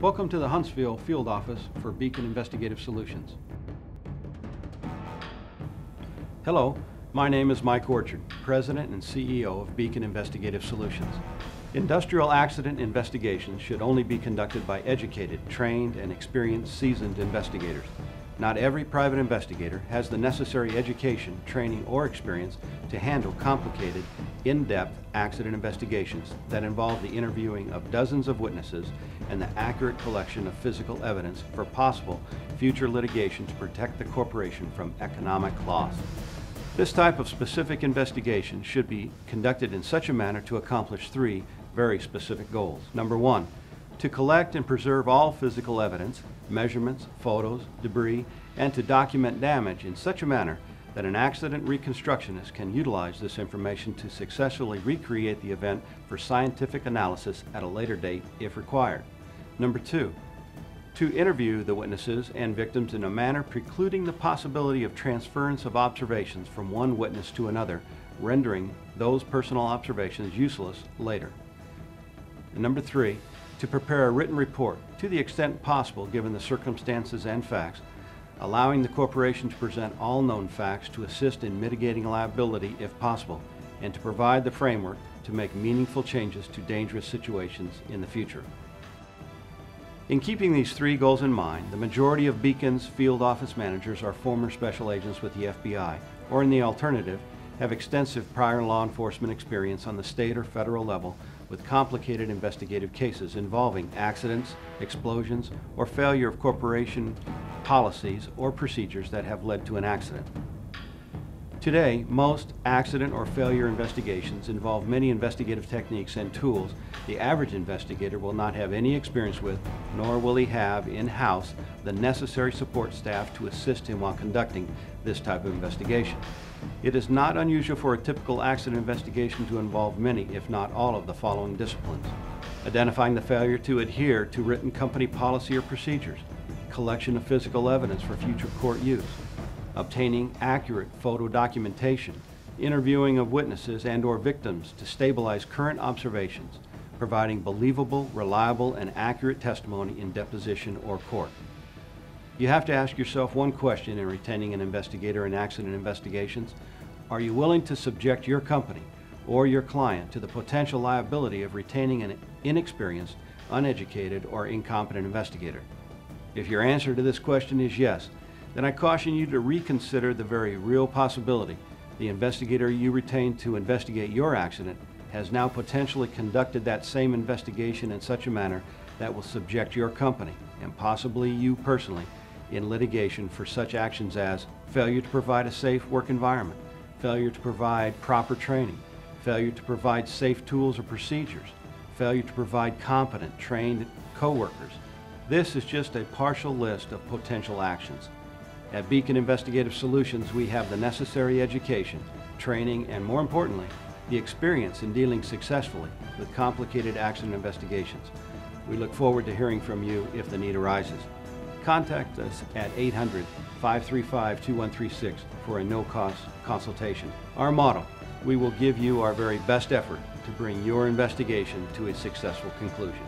Welcome to the Huntsville Field Office for Beacon Investigative Solutions. Hello, my name is Mike Orchard, President and CEO of Beacon Investigative Solutions. Industrial accident investigations should only be conducted by educated, trained, and experienced seasoned investigators. Not every private investigator has the necessary education, training, or experience to handle complicated, in-depth accident investigations that involve the interviewing of dozens of witnesses and the accurate collection of physical evidence for possible future litigation to protect the corporation from economic loss. This type of specific investigation should be conducted in such a manner to accomplish three very specific goals. Number one, to collect and preserve all physical evidence, measurements, photos, debris, and to document damage in such a manner that an accident reconstructionist can utilize this information to successfully recreate the event for scientific analysis at a later date if required. Number two, to interview the witnesses and victims in a manner precluding the possibility of transference of observations from one witness to another, rendering those personal observations useless later. And number three, to prepare a written report to the extent possible given the circumstances and facts, allowing the corporation to present all known facts to assist in mitigating liability if possible, and to provide the framework to make meaningful changes to dangerous situations in the future. In keeping these three goals in mind, the majority of Beacon's field office managers are former special agents with the FBI, or in the alternative, have extensive prior law enforcement experience on the state or federal level with complicated investigative cases involving accidents, explosions, or failure of corporation policies or procedures that have led to an accident. Today, most accident or failure investigations involve many investigative techniques and tools the average investigator will not have any experience with, nor will he have in-house the necessary support staff to assist him while conducting this type of investigation. It is not unusual for a typical accident investigation to involve many, if not all, of the following disciplines: identifying the failure to adhere to written company policy or procedures, collection of physical evidence for future court use, obtaining accurate photo documentation, interviewing of witnesses and/or victims to stabilize current observations, providing believable, reliable, and accurate testimony in deposition or court. You have to ask yourself one question in retaining an investigator in accident investigations. Are you willing to subject your company or your client to the potential liability of retaining an inexperienced, uneducated, or incompetent investigator? If your answer to this question is yes, then I caution you to reconsider the very real possibility the investigator you retained to investigate your accident has now potentially conducted that same investigation in such a manner that will subject your company, and possibly you personally, in litigation for such actions as failure to provide a safe work environment, failure to provide proper training, failure to provide safe tools or procedures, failure to provide competent, trained co-workers. This is just a partial list of potential actions. At Beacon Investigative Solutions, we have the necessary education, training, and more importantly, the experience in dealing successfully with complicated accident investigations. We look forward to hearing from you if the need arises. Contact us at 800-535-2136 for a no-cost consultation. Our motto: we will give you our very best effort to bring your investigation to a successful conclusion.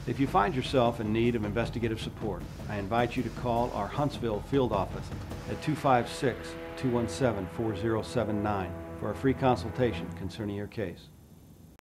If you find yourself in need of investigative support, I invite you to call our Huntsville field office at 256-217-4079 for a free consultation concerning your case.